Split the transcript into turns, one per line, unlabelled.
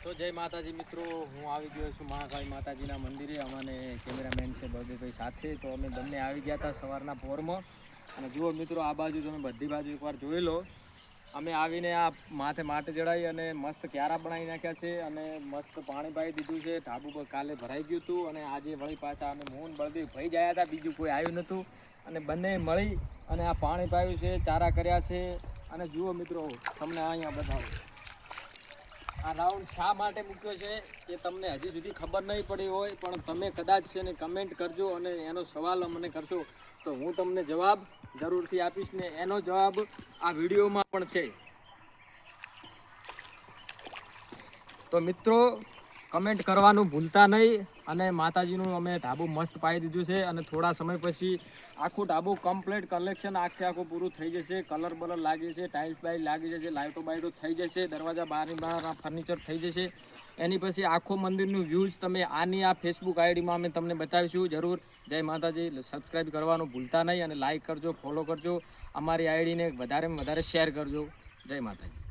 તો જય માતાજી મિત્રો, હું આવી ગયો છું મહાકાળી માતાજીના મંદિરે. અમાને કેમેરામેન છે બળદેવભાઈ સાથે. તો અમે બંને આવી ગયા હતા સવારના પોરમાં. અને જુઓ મિત્રો, આ બાજુ તમે બધી બાજુ એકવાર જોઈ લો. અમે આવીને આ માથે માટી ચડાવી અને મસ્ત ક્યારા બનાવી નાખ્યા છે અને મસ્ત પાણી પાઈ દીધું છે. ઢાબુ પર કાલે ભરાઈ ગયું હતું અને આજે વળી પાછા અમે મોહન બળદેવ ભાઈ જ આવ્યા હતા, બીજું કોઈ આવ્યું નહોતું. અને બંને મળી અને આ પાણી પાયું છે, ચારા કર્યા છે. અને જુઓ મિત્રો, તમને અહીંયા બતાવો. આ રાઉન્ડ શા માટે મૂક્યો છે એ તમને હજી સુધી ખબર નહીં પડી હોય, પણ તમે કદાચ છે ને કમેન્ટ કરજો અને એનો સવાલ મને કરશો તો હું તમને જવાબ જરૂરથી આપીશ ને એનો જવાબ આ વિડીયોમાં પણ છે. તો મિત્રો, કમેન્ટ કરવાનું ભૂલતા નહીં. અને માતાજીનું અમે ઢાબુ મસ્ત પાઈ દીધું છે અને થોડા સમય પછી આખું ઢાબુ કમ્પ્લીટ કલેક્શન આખું પૂરું થઈ જશે. કલર બલર લાગી જશે, ટાઇલ્સ બાઇલ લાગી જશે, લાઇટો બાઇટો થઈ જશે, દરવાજા બાર ફર્નિચર થઈ જશે. એની પછી આખો મંદિરનું વ્યૂઝ તમે આ ફેસબુક આઈડીમાં અમે તમને બતાવીશું જરૂર. જય માતાજી. સબસ્ક્રાઈબ કરવાનું ભૂલતા નહીં અને લાઇક કરજો, ફોલો કરજો, અમારી આઈડીને વધારેમાં વધારે શેર કરજો. જય માતાજી.